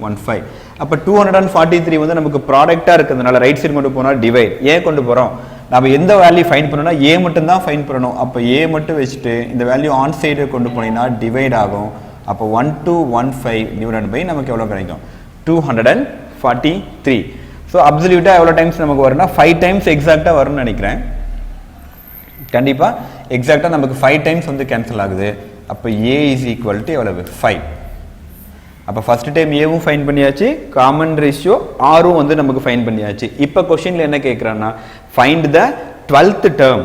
15 அப்போ 243 வந்து நமக்கு ப்ராடக்டாக இருக்கிறதுனால ரைட் சைடு கொண்டு போனால் டிவைட் ஏன் கொண்டு போகிறோம் நம்ம எந்த வேல்யூ ஃபைண்ட் பண்ணணும்னா ஏ மட்டும் தான் ஃபைண்ட் பண்ணணும் அப்போ ஏ மட்டும் வச்சுட்டு இந்த வேல்யூ ஆன் சைடு கொண்டு போனீங்கன்னா டிவைட் ஆகும் அப்போ 1 to 15 டிவைட் பை நமக்கு எவ்வளோ கிடைக்கும் 243 ஸோ அப்சல்யூட்டாக எவ்வளோ டைம்ஸ் நமக்கு வரும்னா 5 டைம்ஸ் எக்ஸாக்டாக வரும்னு நினைக்கிறேன் கண்டிப்பாக எக்ஸாக்டாக நமக்கு 5 டைம்ஸ் வந்து கேன்சல் ஆகுது அப்போ a is equal to எவ்வளவு 5 அப்போ ஃபர்ஸ்ட் டைம் ஏவும் ஃபைன் பண்ணியாச்சு காமன் ரேஷியோ ஆரும் வந்து நமக்கு ஃபைன் பண்ணியாச்சு இப்போ கொஸ்டின்ல என்ன கேட்குறான்னா ஃபைண்ட் த 12th டேர்ம்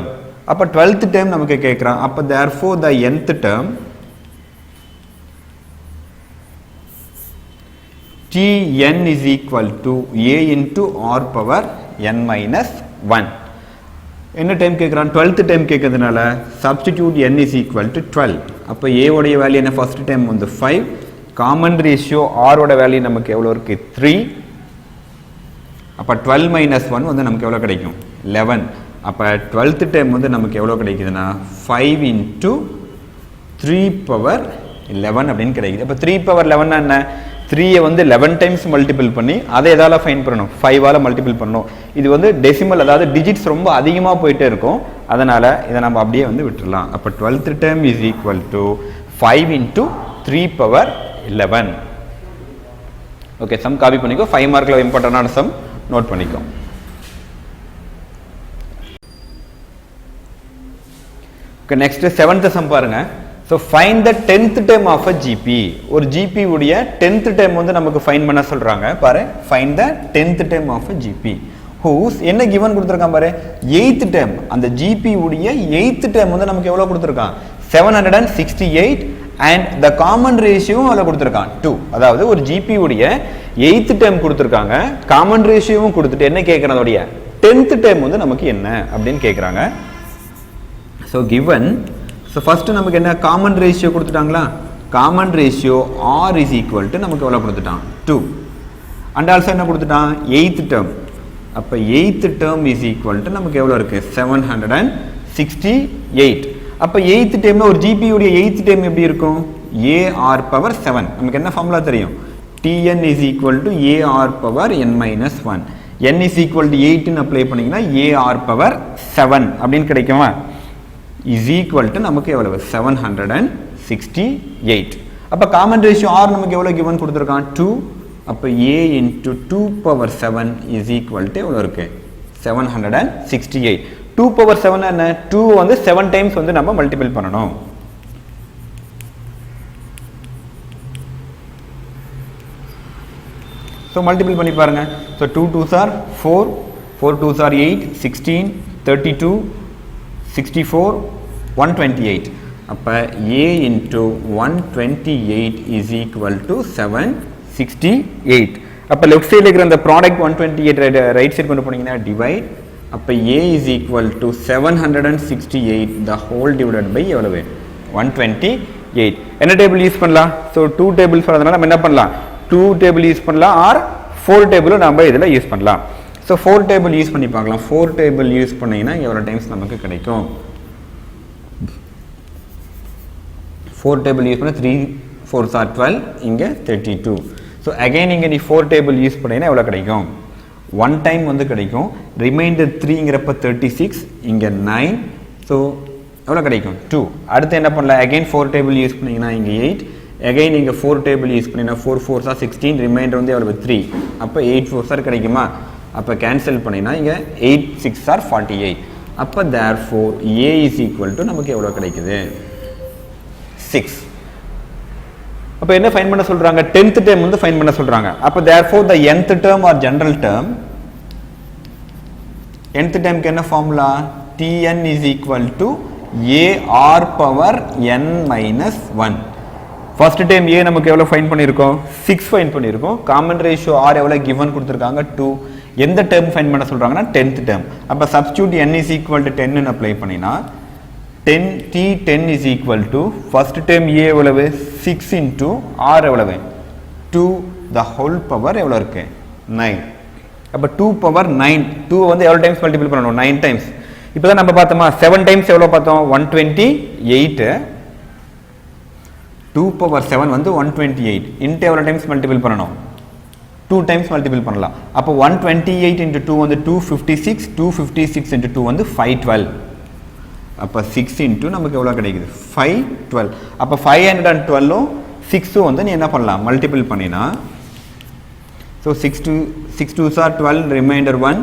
அப்போ 12th டேர்ம் நமக்கு கேட்குறான் அப்போ therefore the nth term Tn is equal to a into r power n minus 1 என்ன டைம் கேட்குறான் 12th டைம் கேட்கறதுனால substitute n is equal to 12 அப்போ a உடைய வேல்யூ என்ன ஃபர்ஸ்ட் டைம் வந்து 5 காமன் ரேஷியோ r ஓட வேல்யூ நமக்கு எவ்வளோ இருக்கு 3 அப்போ 12 minus 1 வந்து நமக்கு எவ்வளோ கிடைக்கும் 11 அப்போ 12th டைம் வந்து நமக்கு எவ்வளோ கிடைக்குதுன்னா 5 into 3 பவர் 11 அப்படின்னு கிடைக்குது அப்போ 3 பவர் 11 என்ன 3 வந்து 11 டைம்ஸ் மல்டிபிள் பண்ணி அதை எதால ஃபைண்ட் பண்ணணும் 5 ஆல மல்டிபிள் பண்ணணும் இது வந்து டெசிமல் அதாவது டிஜிட்ஸ் ரொம்ப அதிகமாக போயிட்டே இருக்கும் அதனால இதை நம்ம அப்படியே வந்து விட்டுறலாம் அப்போ 12th term is equal to 5 into 3 power 11 okay sum copy பண்ணிக்கோ 5 மார்க்ல இம்பார்ட்டன்டான சம் நோட் பண்ணிக்கோ ஓகே நெக்ஸ்ட் 7th சம் பாருங்க So find the 10th term of a GP. ஒரு GP உடைய 10th term வந்து நமக்கு ஃபைண்ட் பண்ண சொல்றாங்க பாரு find the 10th term of a GP whose என்ன given கொடுத்திருக்கான் பாரு 8th term அந்த GP உடைய 8th term வந்து நமக்கு எவ்வளவு கொடுத்திருக்கான் 768 and the common ratio அல கொடுத்திருக்கான் 2 அதாவது ஒரு GP உடைய 8th term கொடுத்திருக்காங்க common ratioவும் கொடுத்துட்டு என்ன கேக்குறான் அதோட 10th term வந்து நமக்கு என்ன அப்படினு கேக்குறாங்க so given So first நமக்கு என்ன common ratio கொடுத்துட்டாங்களா common ratio r is equal to நமக்கு எவ்வளவு கொடுத்துட்டான் 2 and also என்ன கொடுத்துட்டான் 8th term அப்போ 8th term is equal to நமக்கு எவ்வளோ இருக்குது 768. அப்போ 8th termல ஒரு GP உடைய 8th term எப்படி இருக்கும் AR power 7. நமக்கு என்ன ஃபார்முலா தெரியும் Tn is equal to AR power n minus 1. n is equal to 8 ன்னு அப்ளை பண்ணிங்கன்னா AR power 7 அப்படின்னு கிடைக்குமா is equal to நமக்கு எவ்வளவு 768. அப்போ காமன் ரேஷியோ R நமக்கு எவ்வளோ given கொடுத்துருக்கான் 2. அப்போ A into 2 power 7 is equal to எவ்வளோ இருக்கு 768. 2 power 7 என்ன 2 வந்து 7 times வந்து நம்ம மல்டிபிள் பண்ணணும். ஸோ மல்டிபிள் பண்ணி பாருங்க. So 2 2s are 4, 4 2s are 8, 16, 32, 64, 128. அப்போ A into 128 is equal to 768. அப்போ லெஃப்ட் சைடில் இருக்கிற அந்த ப்ராடக்ட் 128 ரைட் சைடு கொண்டு போனீங்கன்னா டிவைட். அப்போ A is equal to 768 the whole divided by எவ்வளவு 128. என்ன டேபிள் யூஸ் பண்ணலாம் ஸோ 2 டேபிள்ஸ் வரதுனால நம்ம என்ன பண்ணலாம் 2 டேபிள் யூஸ் பண்ணலாம் ஆர் 4 டேபிளும் நம்ம இதில் யூஸ் பண்ணலாம். ஸோ 4 டேபிள் யூஸ் பண்ணி பார்க்கலாம். 4 டேபிள் யூஸ் பண்ணிங்கன்னா எவ்வளோ டைம்ஸ் நமக்கு கிடைக்கும் 4 டேபிள் யூஸ் பண்ண 3 4s are 12, இங்கே 32. ஸோ அகைன் இங்கே நீ 4 டேபிள் யூஸ் பண்ணிங்கன்னா எவ்வளோ கிடைக்கும் 1 டைம் வந்து கிடைக்கும். ரிமைண்டர் 3ங்கிறப்ப 36, இங்கே 9. ஸோ எவ்வளோ கிடைக்கும் 2. அடுத்து என்ன பண்ணலாம் அகைன் 4 டேபிள் யூஸ் பண்ணிங்கன்னா இங்கே 8. அகைன் இங்கே 4 டேபிள் யூஸ் பண்ணிங்கன்னா 4 4s are 16, ரிமைண்டர் வந்து எவ்வளோ 3. அப்போ 8 4s are கிடைக்குமா. அப்போ கேன்சல் பண்ணிங்கன்னா இங்கே 8 6s are 48. அப்போ therefore A is equal to நமக்கு எவ்வளோ கிடைக்குது 6. அப்போ என்ன ஃபைண்ட் பண்ண சொல்றாங்க 10th term வந்து ஃபைண்ட் பண்ண சொல்றாங்க. அப்போ therefore the nth term or general term nth termக்கு என்ன formula Tn is equal to AR power n minus 1. First time A நமக்கு எவ்வளோ ஃபைண்ட் பண்ணியிருக்கோம் 6 ஃபைண்ட் பண்ணியிருக்கோம். காமன் ரேஷியோ R எவ்வளோ கிவன் கொடுத்துருக்காங்க 2. எந்த டேர்ம் ஃபைண்ட் பண்ண சொல்றாங்கன்னா 10th term. அப்போ substitute n is equal to 10 ன்னு அப்ளை பண்ணினா 10 is equal to first term A எவ்வளவு 6 into R எவ்வளவு 2 the whole power எவ்வளோ இருக்கு 9. அப்போ 2 power 9 2 வந்து எவ்வளோ டைம்ஸ் மல்டிபிள் பண்ணணும் 9 டைம்ஸ். இப்போ தான் நம்ம பார்த்தோமா 7 டைம்ஸ் எவ்வளோ பார்த்தோம் 128. 2 power 7 வந்து 128 இன்ட்டு எவ்வளோ டைம்ஸ் மல்டிபிள் பண்ணணும் 2 டைம்ஸ் மல்டிபிள் பண்ணலாம். அப்போ 128 into 2 வந்து 256, 256 into 2 வந்து 512. அப்போ 6 into நமக்கு எவ்வளோ கிடைக்குது 512. அப்போ 512ம் 6ம் வந்து நீ என்ன பண்ணலாம் மல்டிபிள் பண்ணினா so 6 2s are 12, remainder 1.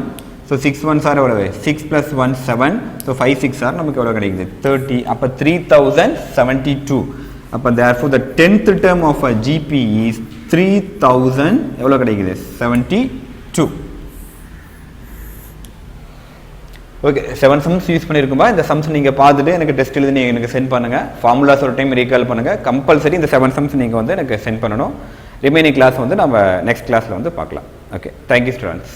So 6 1s are எவ்வளவு 6 plus 1 7. ஸோ 5 6 are நமக்கு எவ்வளோ கிடைக்குது 30. அப்போ 3072. அப்போ therefore the 10th term of a GP is 3000 எவ்வளோ கிடைக்குது 72. ஓகே 7 சம்ஸ் யூஸ் பண்ணியிருக்கும்பா. இந்த சம்ஸ் நீங்கள் பார்த்துட்டு எனக்கு டெஸ்ட் எழுதி நீங்கள் எனக்கு சென்ட் பண்ணுங்கள். ஃபார்முலாஸ் ஒரு டைம் ரீகால் பண்ணுங்கள். கம்பல்சரி இந்த 7 சம்ஸ் நீங்கள் வந்து எனக்கு சென்ட் பண்ணணும். ரிமைனிங் கிளாஸ் வந்து நம்ம நெக்ஸ்ட் கிளாஸில் வந்து பார்க்கலாம். Okay thank you students.